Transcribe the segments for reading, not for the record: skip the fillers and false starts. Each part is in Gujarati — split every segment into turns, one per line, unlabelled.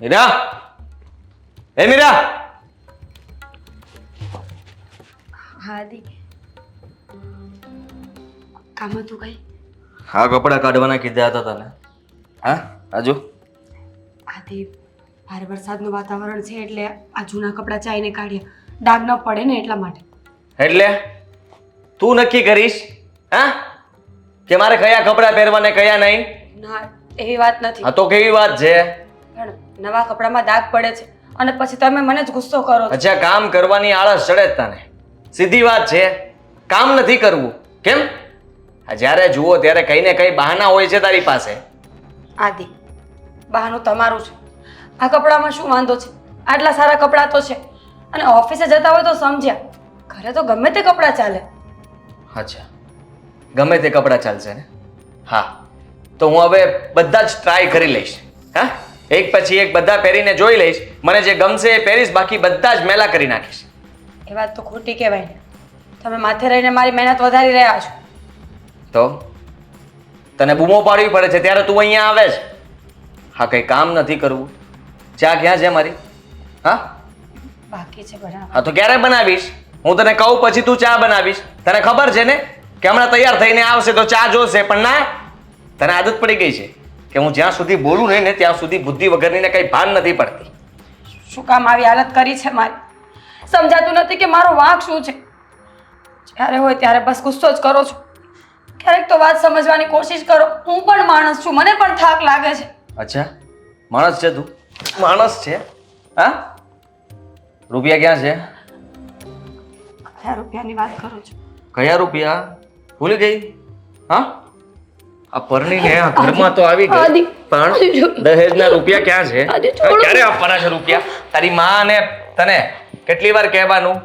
મીરા, એ મીરા.
હા દી, કામ હતું કઈ?
હા, કપડાં કાઢવાના કીધા હતા તને. હા, આજુ.
આથી ભારે વરસાદનું વાતાવરણ છે એટલે આ જૂના કપડાં ચાઈને કાઢ્યા, ડાઘ ન પડે ને એટલા માટે.
એટલે તું નક્કી કરીશ હા કે મારે કયા કપડાં પહેરવા ને કયા નહીં?
ના, એવી વાત નથી.
આ તો કેવી વાત છે?
પણ નવા કપડામાં ડાઘ પડે છે અને પછી તમે મને જ ગુસ્સો કરો છો.
અચ્છા, કામ કરવાની આળસ ચડે જ તને? સીધી વાત છે, કામ નથી કરવું કેમ? જ્યારે જુઓ ત્યારે કઈ ને કઈ બહાના હોય છે તારી પાસે.
આદિ, બહાનું તમારું છે. આ કપડામાં શું વાંધો છે? આટલા સારા કપડાં તો છે અને ઓફિસે જતા હોય તો સમજ્યા, ઘરે તો ગમે તે કપડાં ચાલે.
અચ્છા, ગમે તે કપડાં ચાલશે ને? હા, તો હું હવે બધા જ ટ્રાય કરી લઈશ. હા, એક પછી એક બધા પહેરીને જોઈ લઈશ. મને જે ગમશે એ પહેરીશ, બાકી બધા જ મેલા કરી નાખીશ.
એ વાત તો ખોટી કહેવાય ને. તમે માથે રહીને મારી મહેનત વધારી રહ્યા છો.
તો તને બૂમો પાડવી પડે છે ત્યારે તું અહીંયા આવે છે. હા, કઈ કામ નથી કરવું. ચા ક્યાં છે મારી? હા,
બાકી છે બરાબર.
હા તો ક્યારે બનાવીશ? હું તને કહું પછી તું ચા બનાવીશ. તને ખબર છે ને કે હમણાં તૈયાર થઈને આવશે તો ચા જોશે, પણ ના, તને આદત પડી ગઈ છે કે હું જ્યાં સુધી બોલું નહીં ને ત્યાં સુધી બુદ્ધિ વગરની ને કઈ ભાન નથી પડતી.
શું કામ આવી હાલત કરી છે મારી? સમજાતું નથી કે મારો વાંક શું છે. જ્યારે હોય ત્યારે બસ ગુસ્સો જ કરો છો. ક્યારેક તો વાત સમજવાની કોશિશ કરો. હું પણ માણસ છું, મને પણ થાક લાગે છે.
અચ્છા, માણસ છે તું? માણસ છે? હા, રૂપિયા ક્યાં છે?
કયા રૂપિયાની વાત કરો છો?
કયા રૂપિયા? ભૂલી ગઈ? હા, આ પરણીને આ ઘરમાં તો આવી ગઈ, પણ દહેજના રૂપિયા ક્યાં છે? ક્યારે આપવાના છે રૂપિયા? તારી માં ને તને કેટલી વાર કહેવાનું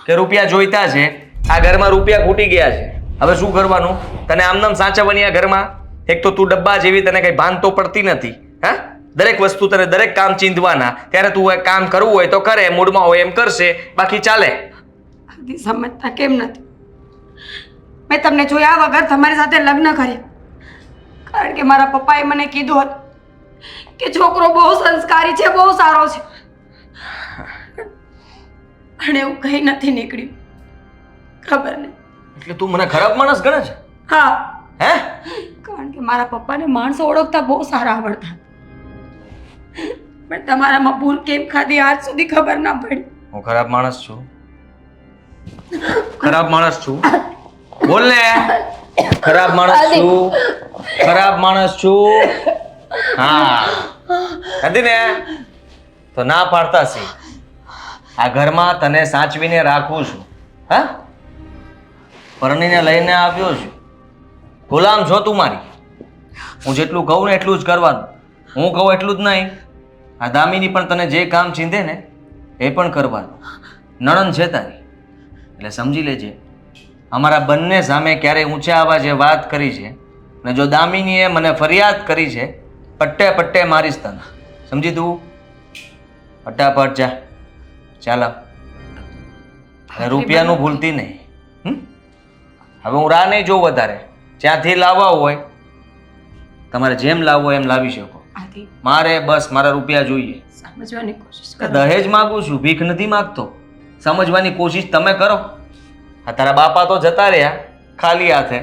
કે રૂપિયા જોઈતા છે? આ ઘરમાં રૂપિયા ખૂટી ગયા છે. હવે શું કરવાનું? તને આમનામ સાચવવાની આ ઘરમાં? એક તો તું ડબ્બા જેવી, તને કઈ ભાન તો પડતી નથી. હા, દરેક વસ્તુ તને દરેક કામ ચીંધવાના. ત્યારે તું એક કામ કરવું હોય તો કરે, મૂડમાં હોય એમ કરશે, બાકી ચાલે.
આદિ, સમજતા કેમ નથી? મેં તમને જોયા વગર તમારી સાથે લગ્ન કર્યા કારણ કે મારા પપ્પાએ મને કીધું હતું કે છોકરો બહુ સંસ્કારી છે, બહુ સારો છે. પણ એવું કંઈ નથી નીકળ્યું. ખબર નહીં.
એટલે તું મને ખરાબ માણસ ગણે છે?
હા,
હે?
કારણ કે મારા પપ્પાને માણસો ઓળખતા બહુ સારા આવડતા, પણ તમારામાં ભૂલ કેમ ખાધી આજ સુધી ખબર ના પડી.
હું ખરાબ માણસ છું? ખરાબ માણસ છું? બોલ ને. ખરાબ માણસ છું? ખરાબ માણસ છું? હા, હતી ને તો ના પાડતા સી. આ ઘરમાં તને સાચવીને રાખું છું. હા, પરણીને લઈને આવ્યો છું. ગુલામ છો તું મારી. હું જેટલું કહું ને એટલું જ કરવાનું. હું કહું એટલું જ નહીં. આ દામિની પણ તને જે કામ ચીંધે ને એ પણ કરવાનું. નણંદ છે તારી એટલે સમજી લેજે. અમારા બંને સામે ક્યારેય ઊંચા અવાજે વાત કરી છે ને જો દામિનીએ મને ફરિયાદ કરી છે, પટ્ટે પટ્ટે મારીશ તને. સમજી તું? ફટાફટ જા, ચાલો. રૂપિયાનું ભૂલતી નહીં. હવે હું રાહ નહીં જોઉં વધારે. જ્યાંથી લાવવા હોય તમારે જેમ લાવવો હોય એમ લાવી શકો.
આદિ,
મારે બસ મારા રૂપિયા જોઈએ.
સમજવાની કોશિશ કરો.
દહેજ માગું છું, ભીખ નથી માગતો. સમજવાની કોશિશ તમે કરો. આ તારા બાપા તો જતા રહ્યા ખાલી હાથે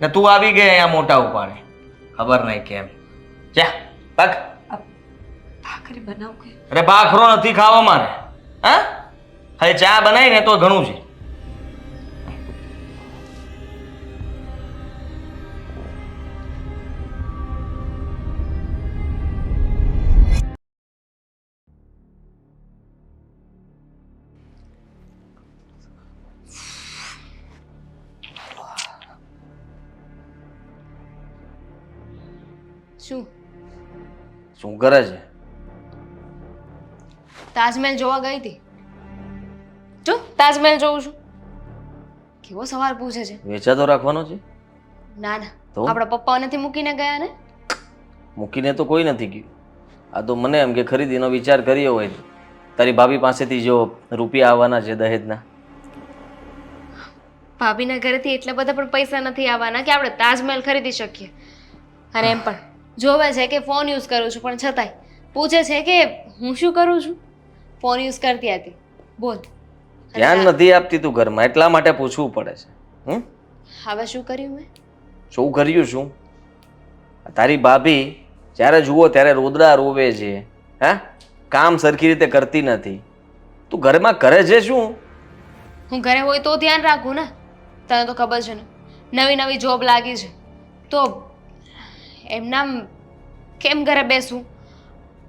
ને તું આવી ગઈ અહીંયા મોટા ઉપાડે. ખબર નહીં કેમ. જા ભાગ.
ભાખરી બનાવ કે?
અરે ભાખરો નથી ખાવો મારે. હા, હવે ચા બનાવી ને તો ઘણું છે.
શું
શું કરે છે?
તાજમહેલ જોવા ગઈ હતી. જો તાજમહેલ જોઉં છું. કેવો સવાલ પૂછે છે?
વેચાતો રાખવાનો છે?
ના ના,
તો?
આપણા પપ્પા નથી મૂકીને ગયા ને.
મૂકીને તો કોઈ નથી ગયું. આ તો મને એમ કે ખરીદીનો વિચાર કર્યો હોય તો તારી ભાભી પાસેથી જો રૂપિયા આવવાના છે દહેજના.
ભાભીના ઘરેથી એટલા બધા પણ પૈસા નથી આવવાના કે આપણે તાજમહેલ ખરીદી શકીએ. અને એમ પણ જોવે છે કે ફોન યુઝ કરું છું પણ છતાંય પૂછે છે કે હું શું કરું છું. ફોન યુઝ કરતી હતી. બોલ.
ધ્યાન નથી આપતી તું ઘરમાં, એટલા માટે પૂછવું પડે છે.
હવે શું કર્યું મેં?
શું કર્યું શું? તારી ભાભી જ્યારે જુઓ ત્યારે રોદડા રોવે છે. હા, કામ સરખી રીતે કરતી નથી. તું ઘરમાં કરે છે શું?
હું ઘરે હોય તો ધ્યાન રાખું ને. તને તો ખબર છે ને, નવી નવી જોબ લાગી છે તો એમના કેમ ઘરે બેસું?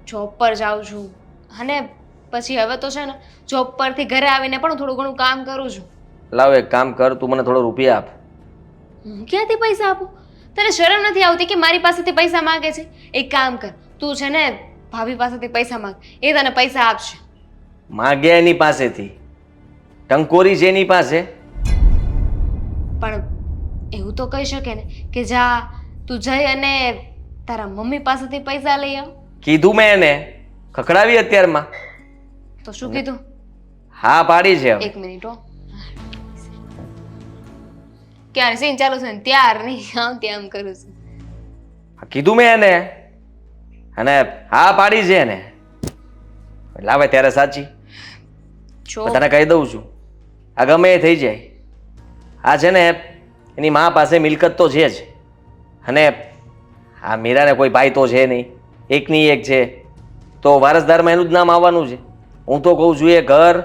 જોબ પર જાઉં છું અને પછી હવે તો છે ને જોબ પરથી ઘરે આવીને પણ થોડું ઘણું કામ કરું છું.
લાવ એક કામ કર, તું મને થોડો રૂપિયા આપ.
હું ક્યાંથી પૈસા આપું? તને શરમ નથી આવતી કે મારી પાસેથી પૈસા માંગે છે? એક કામ કર, તું છે ને ભાભી પાસેથી પૈસા માંગ, એ તને પૈસા આપશે.
માગ્યા એની પાસેથી, ટંકોરી છે એની પાસે.
પણ એવું તો કહી શકે ને કે જા તું જઈ અને તારા મમ્મી પાસેથી પૈસા લઈ આવ.
કીધું મેં એને, ખખડાવી અત્યારમાં.
તો શું કીધું?
હા પાડી છે.
એક મિનિટ હો. ક્યારે સીન ચાલુ છે ને ત્યાર નહીં આમ તેમ કરું છું.
કીધું મેં એને અને હા પાડી છે એને. લાવે ત્યારે સાચી.
જો
તને કહી દઉં છું, આ ગમે એ થઈ જાય, આ છે ને એની મા પાસે મિલકત તો છે જ, અને આ મીરાને કોઈ ભાઈ તો છે નહીં, એકની એક છે, તો વારસદારમાં એનું જ નામ આવવાનું છે. હું તો કહું છું એ ઘર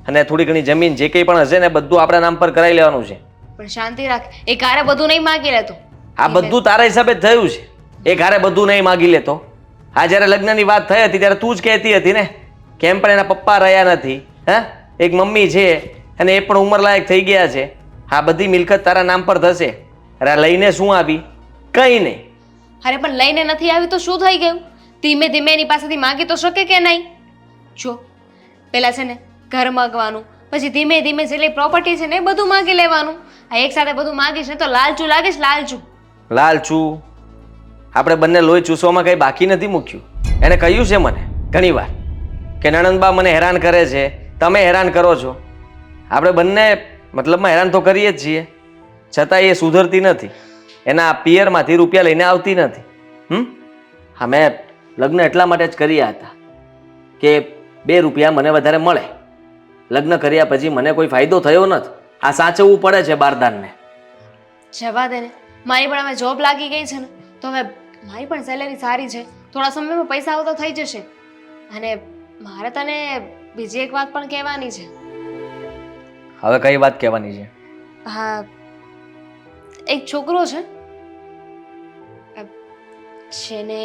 અને થોડી ઘણી જમીન જે કંઈ પણ હશે ને બધું આપણા નામ પર કરાવી લેવાનું છે.
પણ શાંતિ રાખ, એ કારે બધું નહીં માગી લેતો.
આ બધું તારા હિસાબે જ થયું છે. એ ઘરે બધું નહીં માગી લેતો. આ જ્યારે લગ્નની વાત થઈ હતી ત્યારે તું જ કહેતી હતી ને કેમ પણ એના પપ્પા રહ્યા નથી, હા, એક મમ્મી છે અને એ પણ ઉંમરલાયક થઈ ગયા છે. આ બધી મિલકત તારા નામ પર થશે. અરે આ લઈને શું આવી? કંઈ નહીં.
અરે પણ લઈને નથી આવી તો શું થઈ ગયું? ધીમે ધીમે એની પાસેથી માગી તો શકે કે નહીં? જો પેલા છે ને ઘર માગવાનું, પછી ધીમે ધીમે જેટલી પ્રોપર્ટી છે ને એ બધું માગી લેવાનું. આ એક સાથે બધું માગીશ ને તો લાલચું લાગીશ.
લાલચું? આપણે બંને લોહી ચૂસવામાં કંઈ બાકી નથી મૂક્યું. એને કહ્યું છે મને ઘણીવાર કે નણંદબા મને હેરાન કરે છે, તમે હેરાન કરો છો. આપણે બંને મતલબમાં હેરાન તો કરીએ જ છીએ, છતાં એ સુધરતી નથી. એના પિયરમાંથી રૂપિયા લઈને આવતી નથી. હા, મેં લગ્ન એટલા માટે જ કર્યા હતા કે 2 રૂપિયા મને વધારે મળે. લગ્ન કર્યા પછી મને કોઈ ફાયદો થયો નથી. આ સાચવવું પડે છે બારદાનને.
જવા દે ને, મારી પણ હવે જોબ લાગી ગઈ છે ને તો હવે મારી પણ સેલેરી સારી છે, થોડા સમયમાં પૈસા આવતા થઈ જશે. અને મારે તને બીજી એક વાત પણ કહેવાની છે.
હવે કઈ વાત કહેવાની છે?
હા, એક છોકરો છે જેને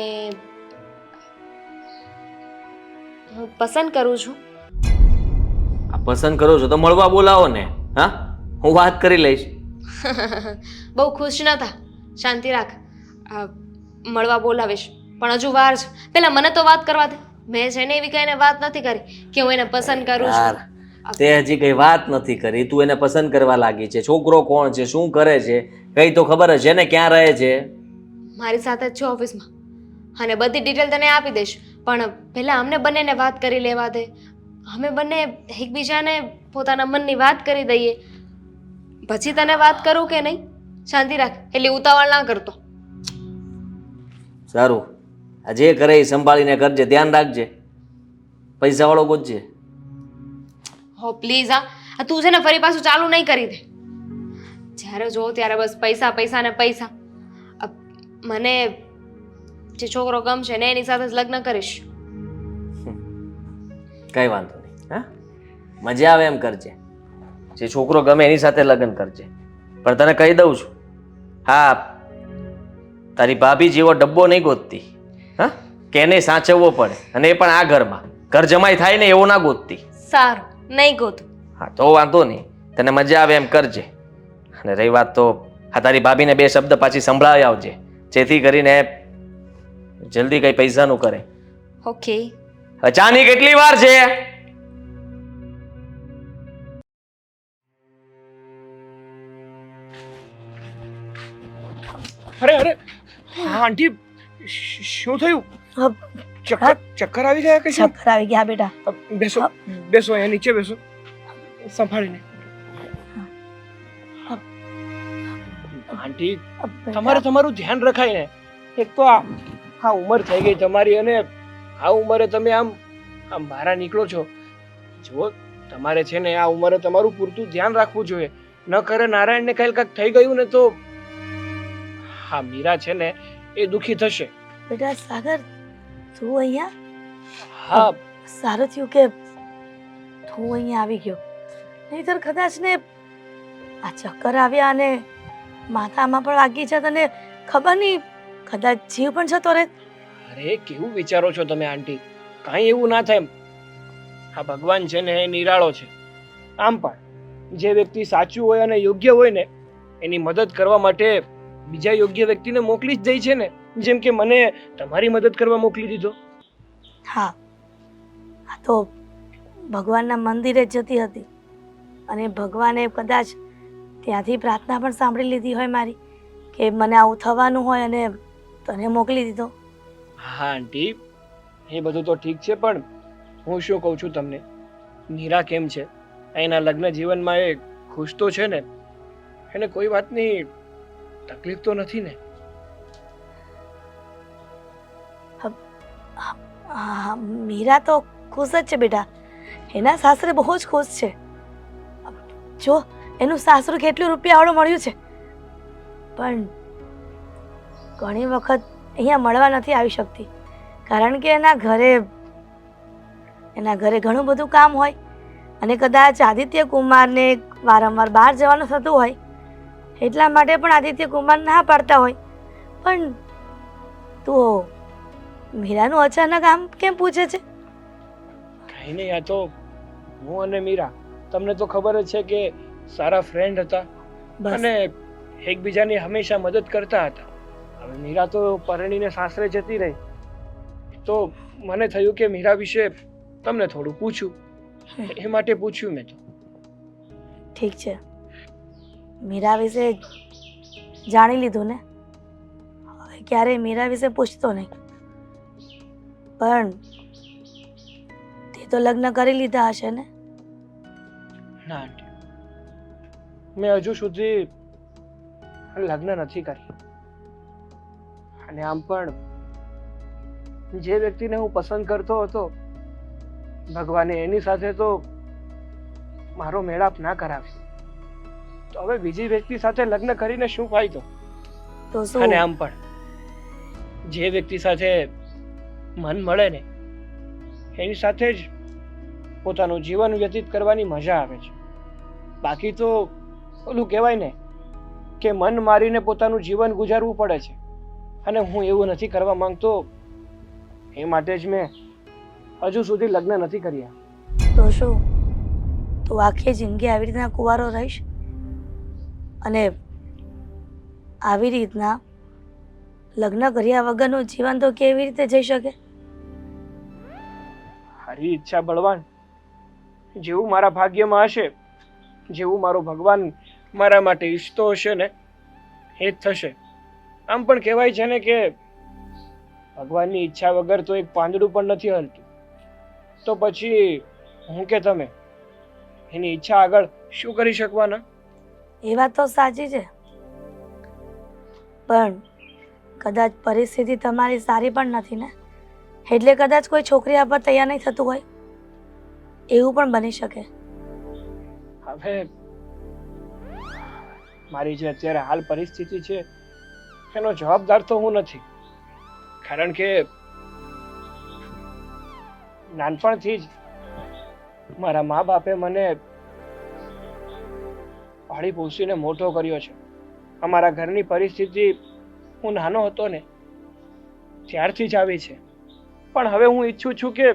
હું પસંદ કરું છું.
આ પસંદ કરો છો તો મળવા બોલાવો ને. હા, હું વાત કરી લઈશ.
બહુ ખુશ ન થા, શાંતિ રાખ. મળવા બોલાવીશ પણ હજુ વાર છે. પેલા મને તો વાત કરવા દે. મેં છે ને એવી કઈને વાત નથી કરી કે હું એને પસંદ કરું છું.
તે હજી કઈ વાત નથી કરી, તું એને પસંદ કરવા લાગી છે. છોકરો કોણ છે, શું કરે છે, કઈ તો ખબર છે ને, ક્યાં રહે છે?
મારી સાથે જ છે ઓફિસમાં, અને બધી ડિટેલ તને આપી દઈશ. પણ પહેલા અમને બંનેને વાત કરી લેવા દે. અમે બંને એકબીજાને પોતાના મનની વાત કરી દઈએ, પછી તને વાત કરું કે નહીં. શાંતિ રાખ, એટલે ઉતાવળ ના કરતો.
સારું, આ જે કરે એ સંભાળીને કરજે, ધ્યાન રાખજે. પૈસા વાળો ગોતજે.
હો પ્લીઝ, હા તું છે ને ફરી પાછું ચાલુ નહીં કરી દે. જ્યારે જો ત્યારે બસ પૈસા પૈસા ને પૈસા. મને જે છોકરો ગમશે ને એની સાથે જ લગ્ન કરીશ.
કઈ વાંધો નહીં. હા, મજા આવે એમ કરજે. જે છોકરો ગમે એની સાથે લગ્ન કરજે. પણ તને કહી દઉં છું, હા, તારી ભાભી જેવો ડબ્બો નહીં ગોતતી. હા, કે એને સાચવવો પડે, અને એ પણ આ ઘરમાં ઘર જમાઈ થાય ને એવો ના ગોતતી.
સારું, નહીં ગોતું.
હા તો વાંધો નહીં, તને મજા આવે એમ કરજે. અને રહી વાત તો આ તારી ભાભીને 2 શબ્દ પાછી સંભળાવી આવજે, જેથી કરીને જલ્દી કઈ પૈસાનું કરે.
ઓકે.
ચાની કેટલી વાર છે?
અરે અરે હા આંટી, શું થયું? ચક્કર આવી ગયા કે શું?
ચક્કર આવી ગયા બેટા.
બેસો બેસો, અહીંયા નીચે બેસો, સંભાળીને. આંટી, તમારે તમારું ધ્યાન રખાય ને. એક તો આ ઉંમર થઈ ગઈ તમારી, અને આ ઉંમરે તમે આમ આમ બહાર નીકળો છો. જુઓ, તમારે છે ને આ ઉંમરે તમારું પૂરતું ધ્યાન રાખવું જોઈએ. ન કરે નારાયણને કાંઈક થઈ ગયું ને તો હા મીરા છે ને એ દુખી થશે.
બેટા સાગર, તું અહીંયા?
હા
સારું થયું કે તું અહીંયા આવી ગયો, નહીંતર કદાચ ને આ ચક્કર આવ્યા અને માથામાં પણ વાગી છે, તને ખબર નહીં કદાચ જીવ પણ જતો રહે.
અરે કેવું વિચારો છો તમે આંટી? કાંઈ એવું ના થાય. આ ભગવાન છે ને એ નિરાળો છે. આમ પણ જે વ્યક્તિ સાચું હોય અને યોગ્ય હોય ને એની મદદ કરવા માટે બીજા યોગ્ય વ્યક્તિને મોકલી જ દે છે ને. જેમ કે મને તમારી મદદ કરવા મોકલી દીધો.
હા, આ તો ભગવાનના મંદિરે જ જતી હતી અને ભગવાને કદાચ ત્યાંથી પ્રાર્થના પણ સાંભળી લીધી હોય મારી કે મને આવું થવાનું હોય અને તને મોકલી દીધો.
હા આંટી, એ બધું તો ઠીક છે, પણ હું શું કહું છું તમને, મીરા કેમ છે? એના લગ્ન જીવનમાં એ ખુશ તો છે ને? એને કોઈ વાતની તકલીફ તો નથી ને?
હા, મીરા તો ખુશ જ છે બેટા. એના સાસરે બહુ જ ખુશ છે. જો એનું સાસરું કેટલું રૂપિયાવાળું મળ્યું છે, પણ ઘણી વખત અહીંયા મળવા નથી આવી શકતી કારણ કે એના ઘરે ઘણું બધું કામ હોય અને કદાચ આદિત્ય કુમારને વારંવાર બહાર જવાનું થતું હોય એટલા માટે પણ આદિત્ય કુમાર ના પાડતા હોય. પણ તું મીરાનું અચાનક આમ કેમ પૂછે છે?
કાંઈ નહીં, આ તો હું અને મીરા તમને તો ખબર જ છે કે સારા ફ્રેન્ડ હતા
બસ
અને એકબીજાની હંમેશા મદદ કરતા હતા. હવે મીરા તો પરણીને સાસરે જતી રહી તો મને થયું કે મીરા વિશે તમને થોડું પૂછું, એ માટે પૂછ્યું મેં તો.
ઠીક છે, મીરા વિશે જાણી લીધું ને, હવે ક્યારેય મીરા વિશે પૂછતો નહીં. પણ તે તો લગ્ન કરી લીધા હશે ને?
ના આંટી, મેં હજુ સુધી લગ્ન નથી કર્યા. અને આમ પણ જે વ્યક્તિને હું પસંદ કરતો હતો ભગવાને એની સાથે તો મારો મેળાપ ના કરાવ્યો, તો હવે બીજી વ્યક્તિ સાથે લગ્ન કરીને શું ફાયદો?
તો શું?
અને આમ પણ જે વ્યક્તિ સાથે મન મળે ને એની સાથે જ પોતાનું જીવન વ્યતીત કરવાની મજા આવે છે. બાકી તો ઓલું કહેવાય ને કે મન મારીને પોતાનું જીવન ગુજારવું પડે છે, અને હું એવું નથી કરવા માંગતો. એ માટે જ મેં હજુ સુધી લગ્ન નથી કર્યા.
તો શું તું આખી જિંદગી આવી રીતના કુંવારો રહીશ અને આવી રીતના લગ્ન કર્યા વગરનું જીવન તો કેવી રીતે જઈ શકે?
મારી ઈચ્છા બળવાન, જેવું મારા ભાગ્યમાં હશે, જેવું મારો ભગવાન મારા માટે ઈચ્છતો હશે ને એ જ થશે. આમ પણ કહેવાય છે ને કે ભગવાનની ઈચ્છા વગર તો એક પાંદડું પણ નથી હલતું. તો પછી હું કે તમે એની ઈચ્છા આગળ શું કરી શકવાના?
એ વાત તો સાચી છે, પણ કદાચ પરિસ્થિતિ તમારી સારી પણ નથી ને, એટલે કદાચ કોઈ છોકરી આપવા તૈયાર નહીં થતું હોય, એવું પણ બની શકે.
હવે મારી જે અત્યારે હાલ પરિસ્થિતિ છે એનો જવાબદાર તો હું નથી, કારણ કે નાનપણથી જ મારા મા બાપે મને પાળી પોષીને મોટો કર્યો છે. અમારા ઘરની પરિસ્થિતિ હું નાનો હતો ને ત્યારથી જ આવી છે. પણ હવે હું ઈચ્છું છું કે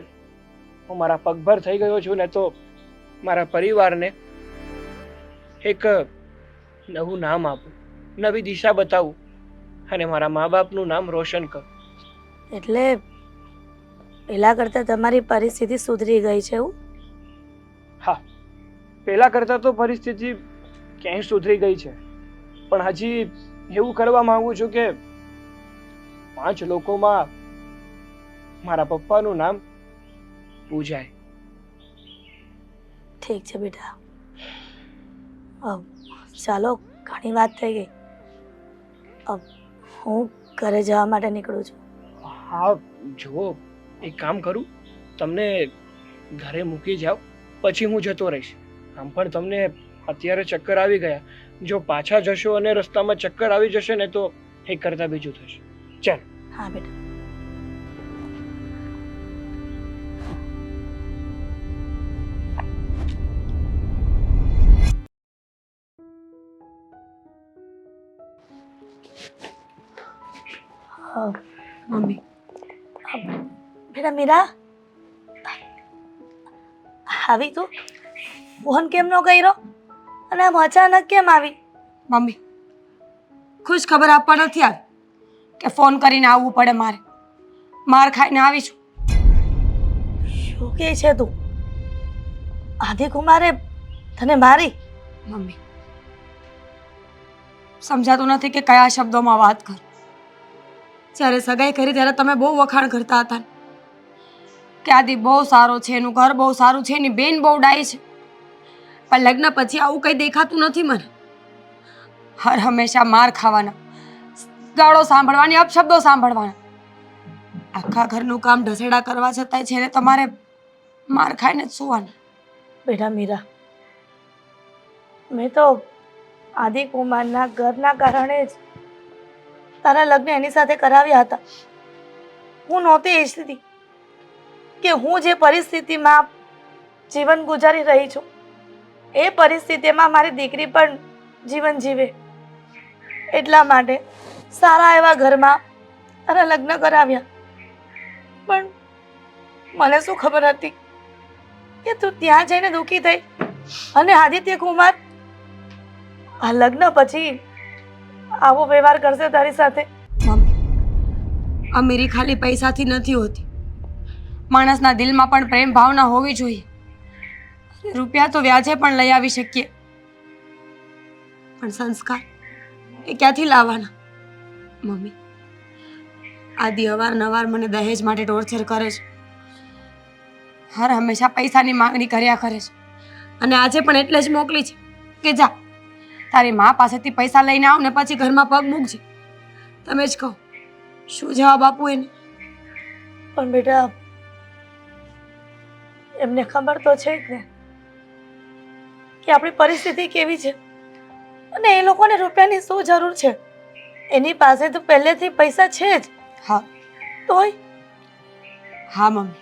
હું મારા પગભર થઈ ગયો છું ને તો મારા પરિવારને એક નવું નામ આપું, નવી દિશા બતાવું અને મારા મા બાપનું નામ રોશન કરું.
એટલે પેલા કરતા તમારી પરિસ્થિતિ સુધરી ગઈ છે એવું?
હા, પહેલા કરતાં તો પરિસ્થિતિ ક્યાંય સુધરી ગઈ છે, પણ હજી એવું કરવા માંગુ છું કે 5 લોકોમાં મારા પપ્પાનું નામ પૂજાય.
ઠીક છે બેટા, ચાલો ઘણી વાત થઈ ગઈ, હું ઘરે જવા માટે નીકળું છું.
હા જુઓ, એક કામ કરું, તમને ઘરે મૂકી જાઓ, પછી હું જતો રહીશ. આમ પણ તમને અત્યારે ચક્કર આવી ગયા. જો પાછા જશો અને રસ્તામાં ચક્કર આવી જશે ને તો એક કરતાં બીજું થશે. ચાલ.
હા બેટા.
મમ્મી
બેટા મીરા, આવી તું? ફોન કેમ નો કર્યો અને આમ અચાનક કેમ આવી?
મમ્મી ખુશ ખબર આપવા નથી આવી કે ફોન કરીને આવવું પડે મારે. માર ખાઈને આવી છું.
શું કહે છે તું? આદિકુમારે તને મારી?
મમ્મી સમજાતું નથી કે કયા શબ્દોમાં વાત કર. જ્યારે સગાઈ કરી ત્યારે તમે બહુ વખાણ કરતા હતા કે આદિ બહુ સારો છે, એનું ઘર બહુ સારું છે, એની બેન બહુ ડાઈ છે. પણ લગ્ન પછી આવું કંઈ દેખાતું નથી મને. હર હંમેશા માર ખાવાના, ગાળો સાંભળવાની, અપશબ્દો સાંભળવાના. આખા ઘરનું કામ ઢસેડા કરવા છતાંય છે ને તમારે માર ખાઈને જ સુવાનું.
બેટા મીરા, મેં તો આદિકુમારના ઘરના કારણે જ તારા લગ્ન એની સાથે કરાવ્યા હતા. હું નહોતી ઈચ્છતી કે હું જે પરિસ્થિતિમાં જીવન ગુજારી રહી છું એ પરિસ્થિતિમાં મારી દીકરી પણ જીવન જીવે. એટલા માટે સારા એવા ઘરમાં તારા લગ્ન કરાવ્યા. પણ મને શું ખબર હતી કે તું ત્યાં જઈને દુઃખી થઈ અને આદિત્ય કુમાર આ લગ્ન પછી આવો વ્યવહાર કરશે તારી સાથે.
મમ્મી અમીરી ખાલી પૈસાથી નથી હોતી. માણસના દિલમાં પણ પ્રેમ ભાવના હોવી જોઈએ. રૂપિયા તો વ્યાજે પણ લઈ આવી શકીએ, પણ સંસ્કાર એ ક્યાંથી લાવવાના? મમ્મી આદિ અવારનવાર મને દહેજ માટે ટોર્ચર કરે છે. હર હંમેશા પૈસાની માંગણી કર્યા કરે છે. અને આજે પણ એટલે જ મોકલી છે કે જા તારી મા પાસેથી પૈસા લઈને આવ ને પછી ઘરમાં પગ મૂકજે. તમે જ કહો શું જવાબ આપું એને?
પણ બેટા એમને ખબર તો છે જ ને કે આપણી પરિસ્થિતિ કેવી છે અને એ લોકોને રૂપિયાની શું જરૂર છે. એની પાસે તો પહેલેથી પૈસા છે જ.
હા
તોય
હા મમ્મી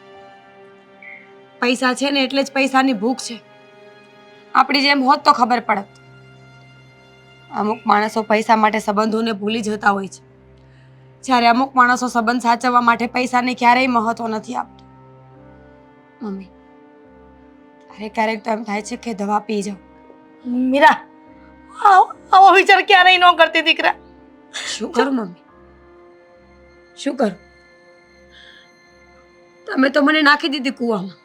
પૈસા છે ને એટલે જ પૈસાની ભૂખ છે. આપણી જેમ હોત તો ખબર પડત. અમુક માણસો પૈસા માટે સંબંધોને ભૂલી જતા હોય છે, જ્યારે અમુક માણસો સંબંધ સાચવવા માટે પૈસાને ક્યારેય મહત્વ નથી આપતા. મમ્મી ક્યારેક તો એમ થાય છે કે દવા પી જાઉં.
મીરા, આવો વિચાર ક્યારેય ન કરતી દીકરા.
શું કરું મમ્મી, શું કરું? તમે તો મને નાખી દીધી કૂવામાં.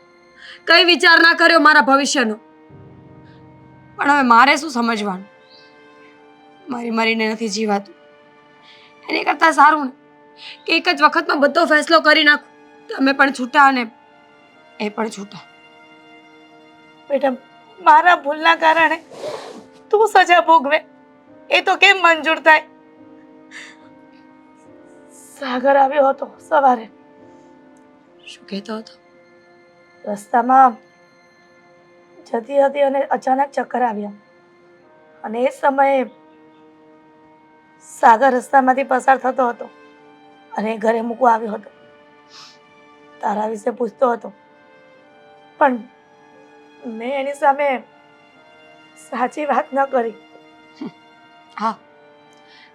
કઈ વિચાર ના કર્યો મારા ભવિષ્યનો. પણ હવે મારે શું સમજવાનું? મારી મરીને નથી જીવાતું. એની કરતાં સારું ને કે એક જ વખતમાં બધો ફેસલો કરી નાખું. તમે પણ છૂટા અને એ પણ છૂટા.
બેટા મારા ભૂલના કારણે તું સજા ભોગવે એ તો કેમ મંજૂર થાય? સાગર આવ્યો હતો સવારે.
શું કહેતો હતો?
રસ્તામાં જતી હતી અને અચાનક ચક્કર આવ્યા અને એ સમયે સાગર રસ્તામાંથી પસાર થતો હતો અને ઘરે મૂકવા આવ્યો હતો. તારા વિશે પૂછતો હતો પણ મેં એની સામે સાચી વાત ન કરી.
હા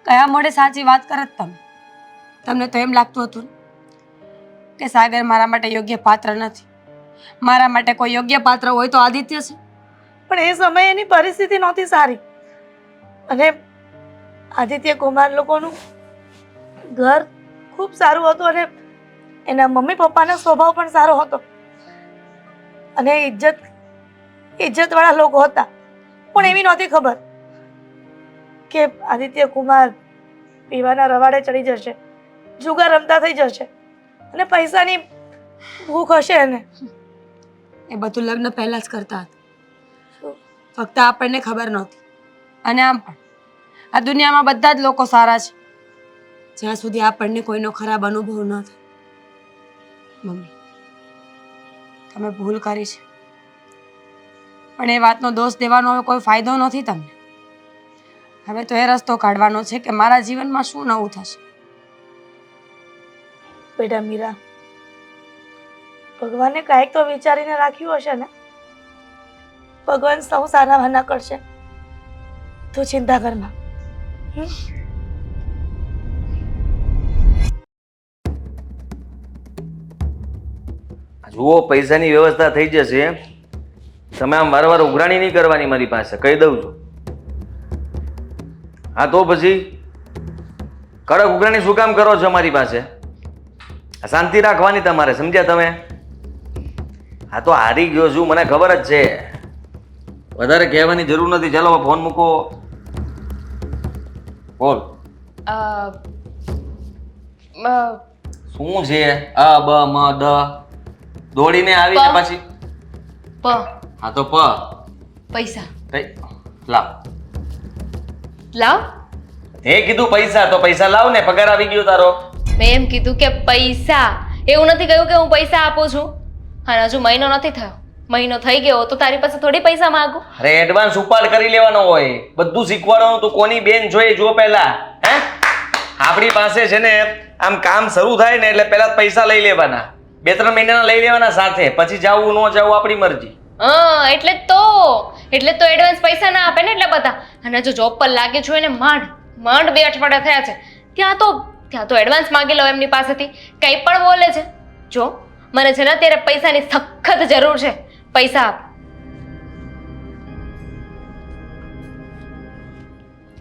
કયા મોડે સાચી વાત કરત તમે? તમને તો એમ લાગતું હતું કે સાગર મારા માટે યોગ્ય પાત્ર નથી. મારા માટે કોઈ યોગ્ય પાત્ર હોય તો આદિત્ય છે.
પણ એ સમયે એની પરિસ્થિતિ નહોતી સારી અને આદિત્ય કુમાર લોકોનું ઘર ખૂબ સારું હતું અને એના મમ્મી પપ્પાનો સ્વભાવ પણ સારો હતો અને ઇજ્જતવાળા લોકો હતા. પણ એવી નહોતી ખબર કે આદિત્ય કુમાર પીવાના રવાડે ચડી જશે, જુગાર રમતા થઈ જશે અને પૈસાની ભૂખ હશે એને.
એ બધું લગ્ન પહેલા જ કરતા હતા. ફક્ત આપણને ખબર નહોતી. અને આમ પણ આ દુનિયામાં બધા જ લોકો સારા છે જ્યાં સુધી આપણને કોઈનો ખરાબ અનુભવ ન થાય. મમ્મી, તમે ભૂલ કરી છે, પણ એ વાતનો દોષ દેવાનો હવે કોઈ ફાયદો નથી તમને. હવે તો એ રસ્તો કાઢવાનો છે કે મારા જીવનમાં શું નવું થશે.
બેટા મીરા, ભગવાને કાંઈક તો વિચારીને રાખ્યું હશે ને. ભગવાન સૌ સારા વાના કરશે, તું ચિંતા કરમાં.
જુઓ, પૈસાની વ્યવસ્થા થઈ જશે. તમે આમ વારંવાર ઉઘરાણી નહીં કરવાની મારી પાસે, કહી દઉં છું. હા તો પછી કડક ઉઘરાણી શું કામ કરો છો મારી પાસે? શાંતિ રાખવાની તમારે, સમજ્યા તમે? હા તો હારી ગયો છું, મને ખબર જ છે. વધારે કહેવાની જરૂર નથી. ચાલો ફોન મૂકો. બોલ. શું છે? અ બ મ દ દોડીને આવીને પછી
પ
હા તો પ
પૈસા
લાવ.
લાવ.
તે કીધું પૈસા તો પૈસા લાવ ને. પગાર આવી ગયો તારો.
મેં એમ કીધું કે પૈસા. એવું નથી કહ્યું કે હું પૈસા આપું છું. અને હજુ મહિનો નથી થયો. મહિનો થઈ ગયો તો તારી પાસે થોડી પૈસા માંગુ.
અરે એડવાન્સ ઉપાડ કરી લેવાનો હોય. બધું શીખવાડવાનું. તું કોની બેન જોઈએ જો પહેલા. હે આપણી પાસે છે ને આમ કામ શરૂ થાય ને એટલે પહેલા પૈસા લઈ લેવાના. 2-3 મહિનાના લઈ લેવાના સાથે. પછી જાવું ન જાવું આપણી મરજી.
હા એટલે જ તો એડવાન્સ પૈસા ના આપે ને એટલે બધા. અને જો જોબ પર લાગે છું એને માંડ 2 અઠવાડિયા થયા છે. ત્યાં તો એડવાન્સ માંગી લો એમની પાસેથી. કંઈ પણ બોલે છે. જો મને છે ને અત્યારે પૈસાની સખત જરૂર છે. પૈસા આપ.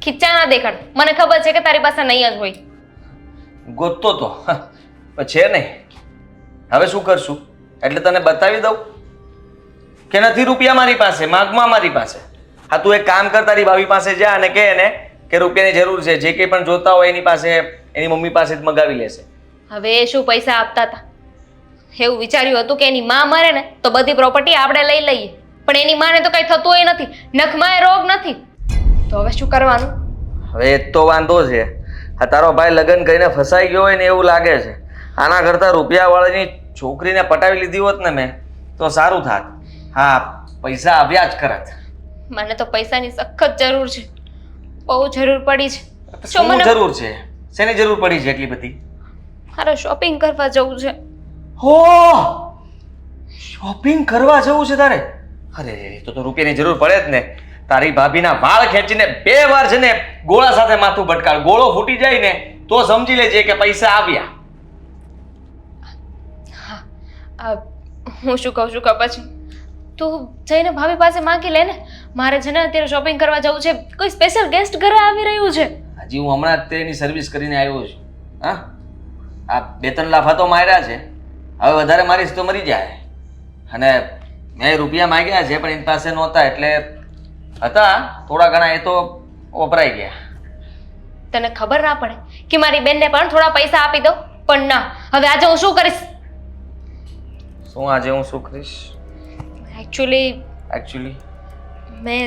ખીચા ના દેખાડ. મને ખબર છે કે તારી પાસે નહીં જ હોય.
ગોતતો તો પણ છે નહીં. હવે શું કરશું? એટલે તને બતાવી દઉં કે નથી રૂપિયા મારી પાસે, માગમાં મારી પાસે. હા તું એક કામ કર, તારી ભાભી પાસે જા અને કહે એને કે રૂપિયાની જરૂર છે. જે કંઈ પણ જોતા હોય એની પાસે, એની મમ્મી પાસે જ મગાવી લેશે.
હવે એ શું પૈસા આપતા હતા? એવું વિચાર્યું હતું કે એની માં મરે ને તો બધી પ્રોપર્ટી આપણે લઈ લઈએ. પણ એની માને તો કઈ થતું નથી. નખમાં રોગ નથી. તો હવે શું કરવાનું?
હવે એક તો વાંધો છે. આ તારો ભાઈ લગ્ન કરીને ફસાઈ ગયો હોય ને એવું લાગે છે. આના કરતાં રૂપિયાવાળાની છોકરીને પટાવી લીધી હોત ને મેં તો સારું થાત. હા પૈસા આવ્યા જ કરત.
મને તો પૈસાની સખત જરૂર છે. બહુ જરૂર પડી છે.
શું જરૂર છે? શેની જરૂર પડી છે એટલી બધી?
મારે શોપિંગ કરવા જવું છે.
હો, શોપિંગ કરવા જવું છે તારે? અરે તો રૂપિયાની જરૂર પડે જ ને. તારી ભાભીના વાળ ખેંચીને 2 વાર છે ને ગોળા સાથે માથું ભટકાળ. ગોળો ફૂટી જાય ને તો સમજી લેજે કે પૈસા આવ્યા.
હું શું કહું છું ખબર છે? તું જઈને ભાભી પાસે માંગી લે ને. મારે છે ને અત્યારે શોપિંગ કરવા જવું છે. કોઈ સ્પેશિયલ ગેસ્ટ ઘરે આવી રહ્યું છે.
હજી હું હમણાં જ તેની સર્વિસ કરીને આવ્યો છું. હા આ 2-3 લાફા તો માર્યા છે. હવે વધારે મારીશ તો મરી જાય. અને મેં રૂપિયા માંગ્યા છે પણ એની પાસે નહોતા એટલે હતા થોડા ઘણા, એ તો વપરાઈ ગયા.
તને ખબર ના પડે કે મારી બેનને પણ થોડા પૈસા આપી દઉં? પણ ના. હવે આજે હું શું કરીશ?
શું આજે હું શું કરીશ?
એકચ્યુઅલી મેં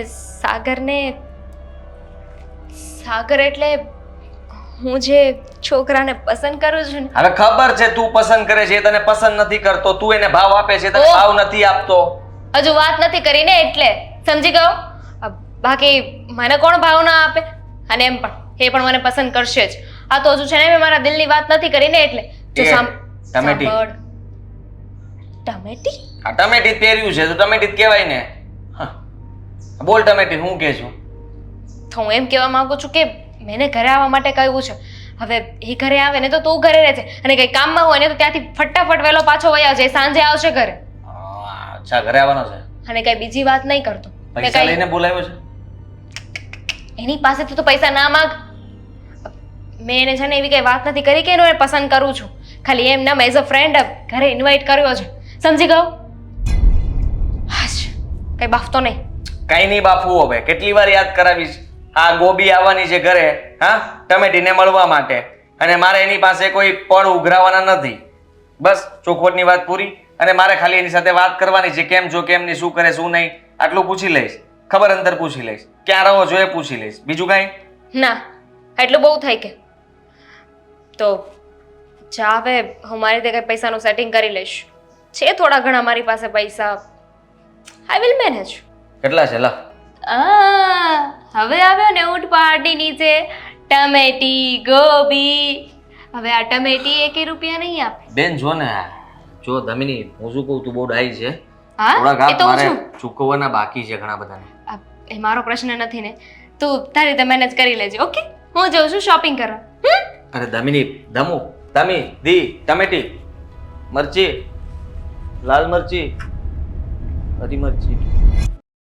સાગર એટલે હું જે છોકરાને પસંદ કરું છું ને.
હવે ખબર છે તું પસંદ કરે છે, તને પસંદ નથી કરતો. તું એને ભાવ આપે છે, તને ભાવ નથી આપતો.
હજુ વાત નથી કરી ને એટલે સમજી ગયો. બાકી મને કોણ ભાવ ના આપે? અને એમ પણ એ પણ મને પસંદ કરશે જ. આ તો હજુ છે ને મેં મારા દિલની વાત નથી કરી ને એટલે.
ટમેટી.
ટમેટી?
આ ટમેટી પહેર્યું છે તો ટમેટી જ કહેવાય ને. બોલ ટમેટી, હું કહે છું?
તો હું એમ કહેવા માંગુ છું કે મેને ઘરે આવવા માટે કહ્યું છે. હવે એ ઘરે આવે ને તો તું ઘરે રહેજે. અને કઈ કામમાં હોય ને તો ત્યાંથી ફટાફટ વહેલો પાછો વહી આવજે. સાંજે આવશે ઘરે.
અચ્છા, ઘરે આવવાનો છે.
અને કઈ બીજી વાત નહીં કરતો.
પૈસા લઈને બોલાવ્યો છે?
એની પાસેથી તો પૈસા ના માંગ. મેં એને છે ને એવી કઈ વાત નથી કરી કે એનો પસંદ કરું છું. ખાલી એમ નામ એઝ અ ફ્રેન્ડ ઘરે ઇન્વાઇટ કર્યો છે. સમજી ગયો? હાશ, કઈ બાફતો નહીં.
કઈ નહીં બાફવું. હવે કેટલી વાર યાદ કરાવીશ? આ ગોબી આવવાની છે ઘરે, હા, ટમેટીને મળવા માટે. અને મારે એની પાસે કોઈ પણ ઉઘરાવાના નથી. બસ ચોખવટની વાત પૂરી. અને મારે ખાલી એની સાથે વાત કરવાની છે. કેમ છો, કેમ નહીં, શું કરે, શું નહીં, આટલું પૂછી લઈશ. ખબર અંતર પૂછી લઈશ. ક્યાં રહો છો એ પૂછી લઈશ. બીજું કાંઈ
ના. એટલું બહુ થઈ કે તો જા હવે હું મારી રીતે કંઈ પૈસાનું સેટિંગ કરી લઈશ. છે થોડા ઘણા મારી પાસે પૈસા. I will manage.
કેટલા છે લા?
હવે આવ્યો ને ઊંટ પહાડની નીચે ટમેટી ગોબી. હવે આ ટમેટી 1 રૂપિયા નહીં આપે.
બેન જો ને, જો દમિની હું શું કહું, તું બહુ ડાઈ છે.
હા
થોડાક
એ
હાથ
તો હું
મારે
છું.
ચૂકવવાના બાકી છે ઘણા બધાને.
એ મારો પ્રશ્ન નથી ને. તું તારી રીતે મેનેજ કરી લેજે. ઓકે, હું જઉં છું શોપિંગ કરવા.
અરે દમિની, દમી દી ટમેટી મરચી, લાલ મરચી, હરી મરચી.